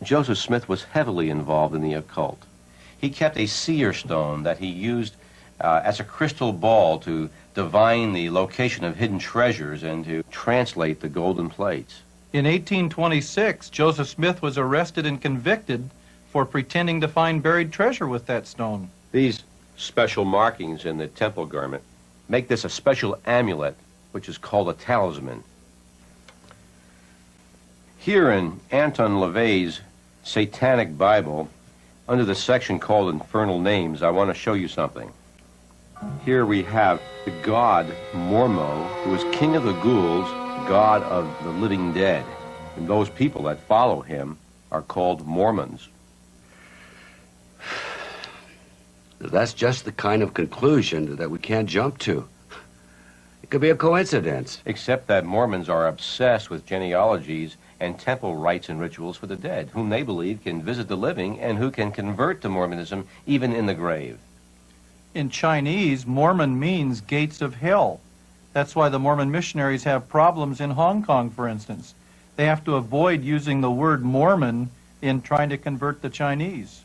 Joseph Smith was heavily involved in the occult. He kept a seer stone that he used as a crystal ball to divine the location of hidden treasures and to translate the golden plates. In 1826, Joseph Smith was arrested and convicted for pretending to find buried treasure with that stone. These special markings in the temple garment make this a special amulet, which is called a talisman. Here in Anton LaVey's Satanic Bible, under the section called Infernal Names, I want to show you something. Here we have the god Mormo, who is king of the ghouls, god of the living dead. And those people that follow him are called Mormons. That's just the kind of conclusion that we can't jump to. It could be a coincidence. Except that Mormons are obsessed with genealogies and temple rites and rituals for the dead, whom they believe can visit the living and who can convert to Mormonism even in the grave. In Chinese, Mormon means gates of hell. That's why the Mormon missionaries have problems in Hong Kong, for instance. They have to avoid using the word Mormon in trying to convert the Chinese.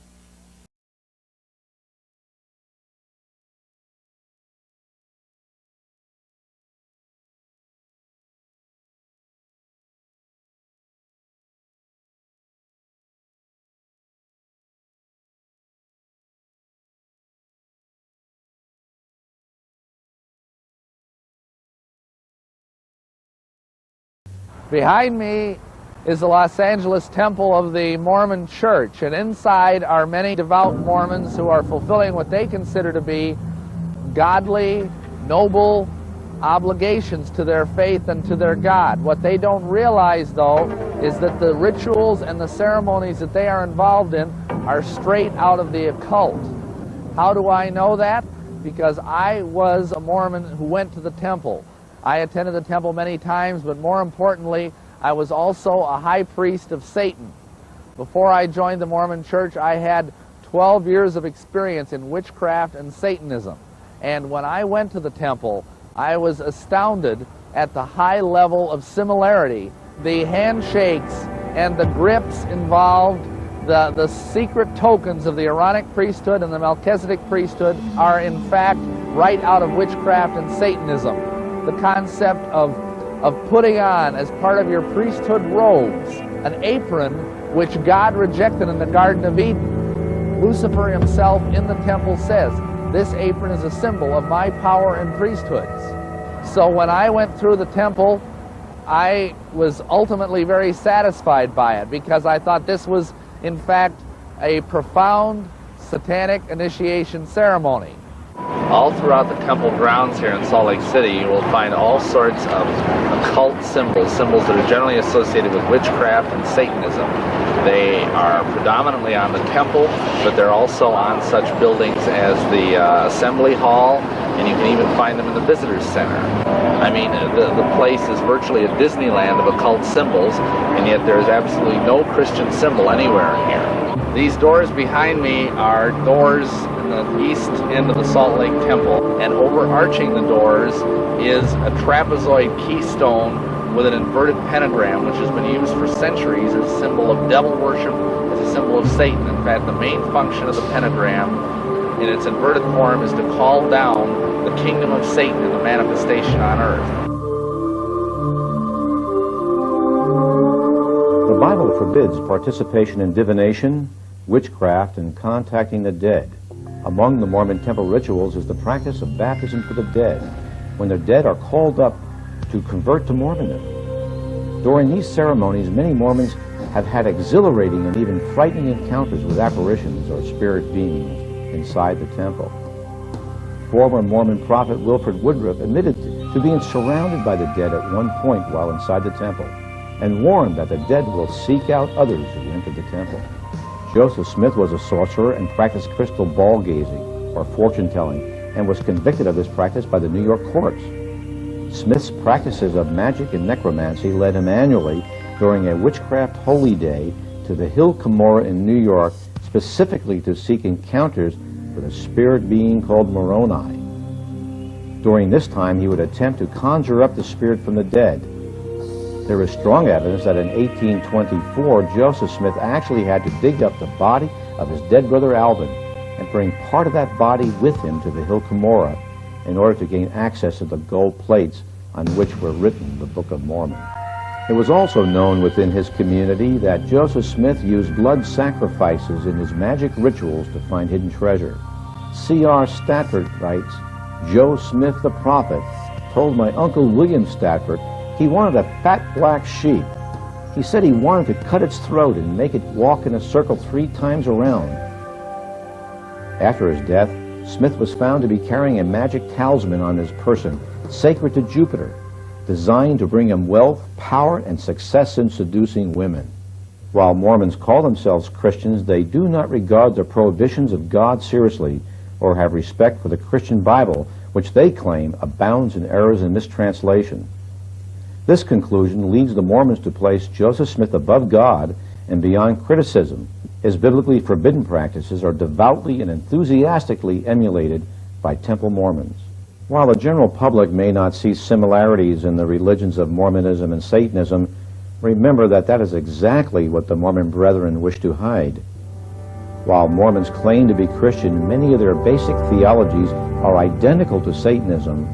Behind me is the Los Angeles Temple of the Mormon Church, and inside are many devout Mormons who are fulfilling what they consider to be godly, noble obligations to their faith and to their God. What they don't realize, though, is that the rituals and the ceremonies that they are involved in are straight out of the occult. How do I know that? Because I was a Mormon who went to the temple. I attended the temple many times, but more importantly, I was also a high priest of Satan. Before I joined the Mormon Church, I had 12 years of experience in witchcraft and Satanism. And when I went to the temple, I was astounded at the high level of similarity. The handshakes and the grips involved, the secret tokens of the Aaronic priesthood and the Melchizedek priesthood are in fact right out of witchcraft and Satanism. The concept of putting on, as part of your priesthood robes, an apron which God rejected in the Garden of Eden. Lucifer himself in the temple says, this apron is a symbol of my power and priesthoods. So when I went through the temple, I was ultimately very satisfied by it, because I thought this was, in fact, a profound satanic initiation ceremony. All throughout the temple grounds here in Salt Lake City, you will find all sorts of occult symbols, symbols that are generally associated with witchcraft and Satanism. They are predominantly on the temple, but they're also on such buildings as the Assembly Hall, and you can even find them in the Visitors Center. I mean, the place is virtually a Disneyland of occult symbols, and yet there is absolutely no Christian symbol anywhere in here. These doors behind me are doors in the east end of the Salt Lake Temple, and overarching the doors is a trapezoid keystone with an inverted pentagram, which has been used for centuries as a symbol of devil worship, as a symbol of Satan. In fact, the main function of the pentagram in its inverted form is to call down the kingdom of Satan and the manifestation on earth. The Bible forbids participation in divination, witchcraft, and contacting the dead. Among the Mormon temple rituals is the practice of baptism for the dead, when the dead are called up to convert to Mormonism. During these ceremonies, many Mormons have had exhilarating and even frightening encounters with apparitions or spirit beings inside the temple. Former Mormon prophet Wilford Woodruff admitted to being surrounded by the dead at one point while inside the temple, and warned that the dead will seek out others who enter the temple. Joseph Smith was a sorcerer and practiced crystal ball gazing, or fortune-telling, and was convicted of this practice by the New York courts. Smith's practices of magic and necromancy led him annually during a witchcraft holy day to the Hill Cumorah in New York, specifically to seek encounters with a spirit being called Moroni. During this time, he would attempt to conjure up the spirit from the dead. There is strong evidence that in 1824, Joseph Smith actually had to dig up the body of his dead brother Alvin and bring part of that body with him to the hill Cumorah in order to gain access to the gold plates on which were written the Book of Mormon. It was also known within his community that Joseph Smith used blood sacrifices in his magic rituals to find hidden treasure. C.R. Statford writes, "Joe Smith the prophet told my uncle William Statford he wanted a fat black sheep. He said he wanted to cut its throat and make it walk in a circle 3 times around." After his death, Smith was found to be carrying a magic talisman on his person, sacred to Jupiter, designed to bring him wealth, power, and success in seducing women. While Mormons call themselves Christians, they do not regard the prohibitions of God seriously or have respect for the Christian Bible, which they claim abounds in errors and mistranslation. This conclusion leads the Mormons to place Joseph Smith above God and beyond criticism. His biblically forbidden practices are devoutly and enthusiastically emulated by Temple Mormons. While the general public may not see similarities in the religions of Mormonism and Satanism, remember that that is exactly what the Mormon Brethren wish to hide. While Mormons claim to be Christian, many of their basic theologies are identical to Satanism.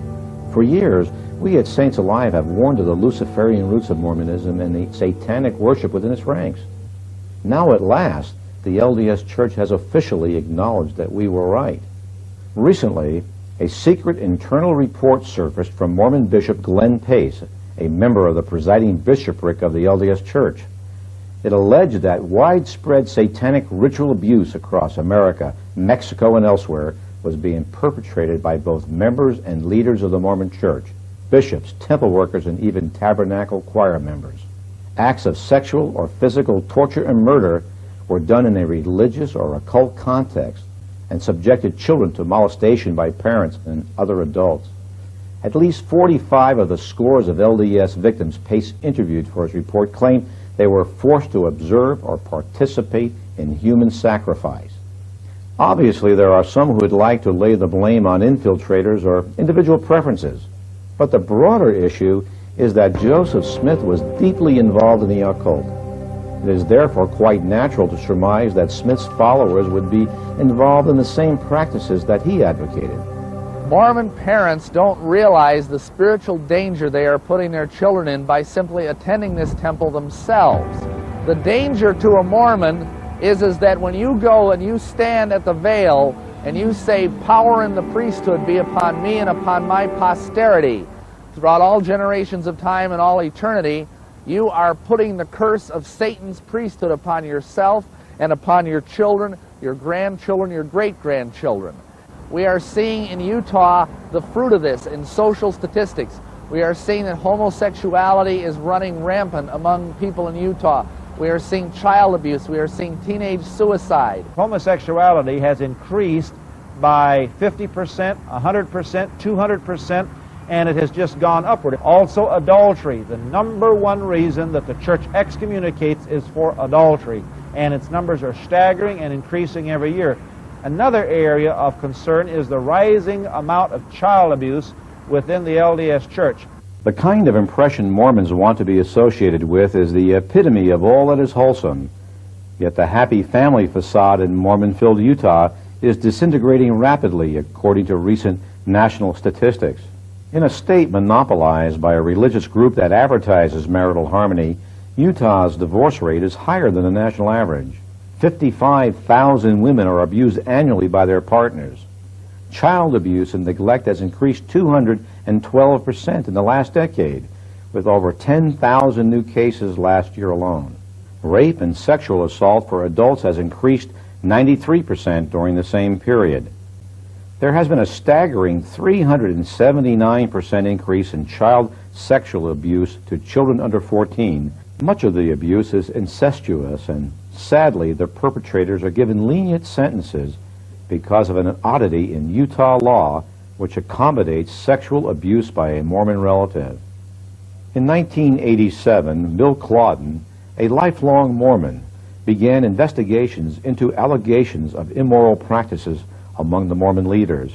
For years, we at Saints Alive have warned of the Luciferian roots of Mormonism and the satanic worship within its ranks. Now at last, the LDS Church has officially acknowledged that we were right. Recently, a secret internal report surfaced from Mormon Bishop Glenn Pace, a member of the presiding bishopric of the LDS Church. It alleged that widespread satanic ritual abuse across America, Mexico, and elsewhere was being perpetrated by both members and leaders of the Mormon Church, bishops, temple workers, and even tabernacle choir members. Acts of sexual or physical torture and murder were done in a religious or occult context and subjected children to molestation by parents and other adults. At least 45 of the scores of LDS victims Pace interviewed for his report claimed they were forced to observe or participate in human sacrifice. Obviously, there are some who would like to lay the blame on infiltrators or individual preferences, but the broader issue is that Joseph Smith was deeply involved in the occult. It is therefore quite natural to surmise that Smith's followers would be involved in the same practices that he advocated. Mormon parents don't realize the spiritual danger they are putting their children in by simply attending this temple themselves. The danger to a Mormon is that when you go and you stand at the veil and you say, "Power in the priesthood be upon me and upon my posterity throughout all generations of time and all eternity," you are putting the curse of Satan's priesthood upon yourself and upon your children, your grandchildren, your great-grandchildren. We are seeing in Utah the fruit of this in social statistics. We are seeing that homosexuality is running rampant among people in Utah. We are seeing child abuse. We are seeing teenage suicide. Homosexuality has increased by 50%, 100%, 200%, and it has just gone upward. Also adultery. The number one reason that the church excommunicates is for adultery, and its numbers are staggering and increasing every year. Another area of concern is the rising amount of child abuse within the LDS Church. The kind of impression Mormons want to be associated with is the epitome of all that is wholesome. Yet the happy family facade in Mormon-filled Utah is disintegrating rapidly, according to recent national statistics. In a state monopolized by a religious group that advertises marital harmony, Utah's divorce rate is higher than the national average. 55,000 women are abused annually by their partners. Child abuse and neglect has increased 212% in the last decade, with over 10,000 new cases last year alone. Rape and sexual assault for adults has increased 93% during the same period. There has been a staggering 379% increase in child sexual abuse to children under 14. Much of the abuse is incestuous, and sadly, the perpetrators are given lenient sentences because of an oddity in Utah law which accommodates sexual abuse by a Mormon relative. In 1987, Bill Claudin, a lifelong Mormon, began investigations into allegations of immoral practices among the Mormon leaders,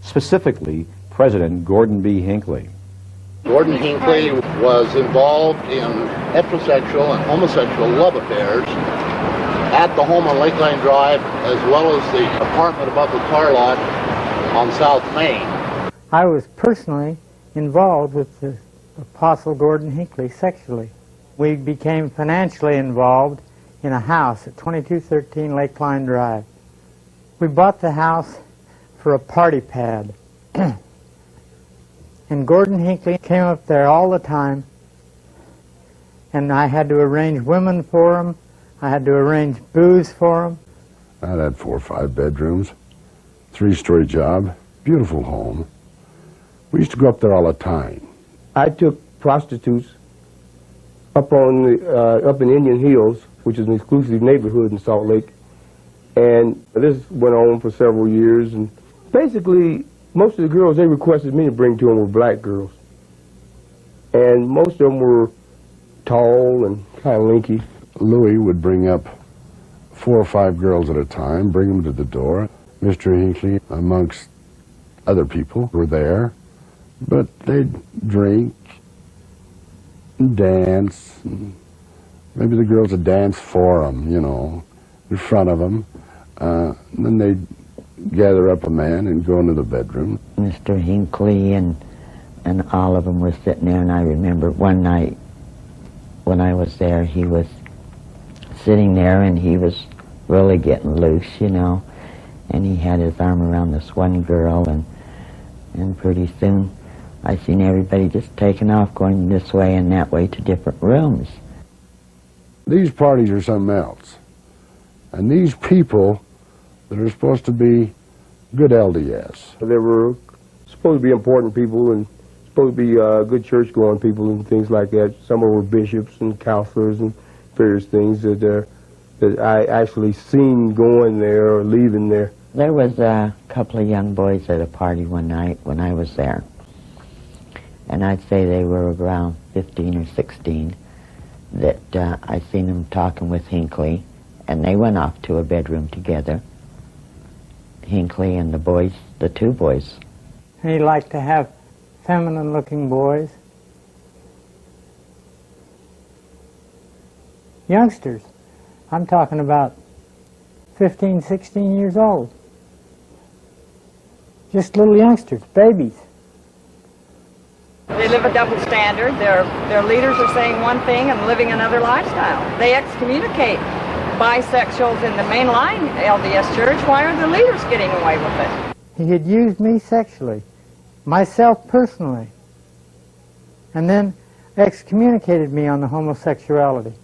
specifically President Gordon B. Hinckley. Gordon Hinckley was involved in heterosexual and homosexual love affairs at the home on Lakeline Drive, as well as the apartment above the car lot on South Main. I was personally involved with the Apostle Gordon Hinckley sexually. We became financially involved in a house at 2213 Lakeline Drive. We bought the house for a party pad. And Gordon Hinckley came up there all the time, and I had to arrange women for him. I had to arrange booze for him. I had 4 or 5 bedrooms, 3-story job, beautiful home. We used to go up there all the time. I took prostitutes up in Indian Hills, which is an exclusive neighborhood in Salt Lake, and this went on for several years. And basically, most of the girls they requested me to bring to them were black girls, and most of them were tall and kind of lanky. Louis would bring up 4 or 5 girls at a time, bring them to the door. Mr. Hinckley, amongst other people, were there, but they'd drink and dance. And maybe the girls would dance for them, you know, in front of them. Then they'd gather up a man and go into the bedroom. Mr. Hinckley and all of them were sitting there, and I remember one night when I was there, he was sitting there and he was really getting loose, you know, and he had his arm around this one girl, and pretty soon I seen everybody just taking off, going this way and that way to different rooms. These parties are something else. And these people that are supposed to be good LDS. They were supposed to be important people and supposed to be good church-going people and things like that. Some were bishops and counselors and various things that I actually seen going there or leaving there. There was a couple of young boys at a party one night when I was there, and I'd say they were around 15 or 16, that I seen them talking with Hinckley, and they went off to a bedroom together. Hinckley and the boys, the 2 boys. He liked to have feminine-looking boys. Youngsters. I'm talking about 15, 16 years old. Just little youngsters, babies. They live a double standard. Their leaders are saying one thing and living another lifestyle. They excommunicate bisexuals in the mainline LDS church. Why are the leaders getting away with it? He had used me sexually, myself personally, and then excommunicated me on the homosexuality.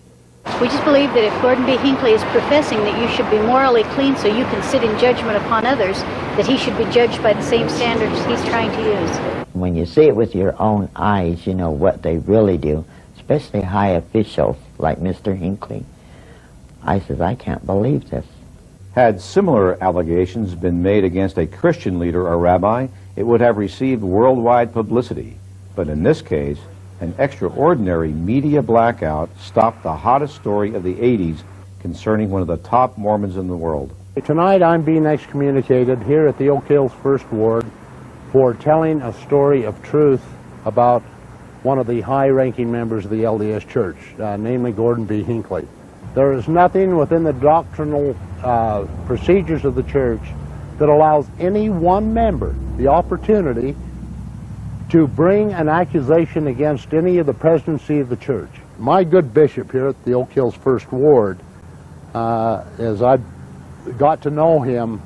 We just believe that if Gordon B. Hinckley is professing that you should be morally clean so you can sit in judgment upon others, that he should be judged by the same standards he's trying to use. When you see it with your own eyes, you know what they really do, especially high officials like Mr. Hinckley. I says, I can't believe this. Had similar allegations been made against a Christian leader or rabbi, it would have received worldwide publicity. But in this case, an extraordinary media blackout stopped the hottest story of the 80s concerning one of the top Mormons in the world. Tonight I'm being excommunicated here at the Oak Hills First Ward for telling a story of truth about one of the high-ranking members of the LDS Church, namely Gordon B. Hinckley. There is nothing within the doctrinal procedures of the church that allows any one member the opportunity to bring an accusation against any of the presidency of the church. My good bishop here at the Oak Hills First Ward, as I got to know him,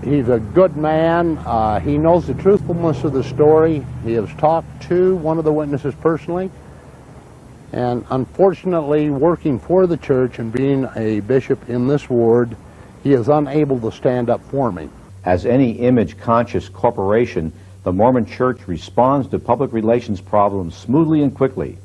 he's a good man. He knows the truthfulness of the story. He has talked to one of the witnesses personally. And unfortunately, working for the church and being a bishop in this ward, he is unable to stand up for me. As any image-conscious corporation, the Mormon Church responds to public relations problems smoothly and quickly.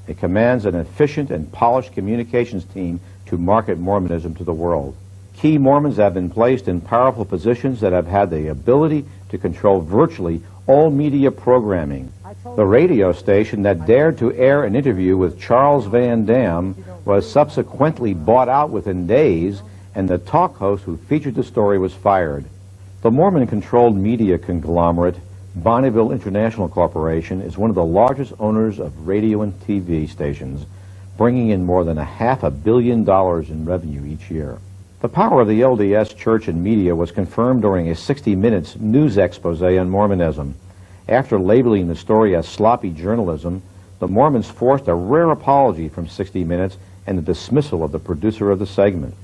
It commands an efficient and polished communications team to market Mormonism to the world. Key Mormons have been placed in powerful positions that have had the ability to control virtually all media programming. The radio station that dared to air an interview with Charles Van Dam was subsequently bought out within days, and the talk host who featured the story was fired. The Mormon-controlled media conglomerate Bonneville International Corporation is one of the largest owners of radio and TV stations, bringing in more than $500 million in revenue each year. The power of the LDS Church and media was confirmed during a 60 Minutes news expose on Mormonism. After labeling the story as sloppy journalism, the Mormons forced a rare apology from 60 Minutes and the dismissal of the producer of the segment.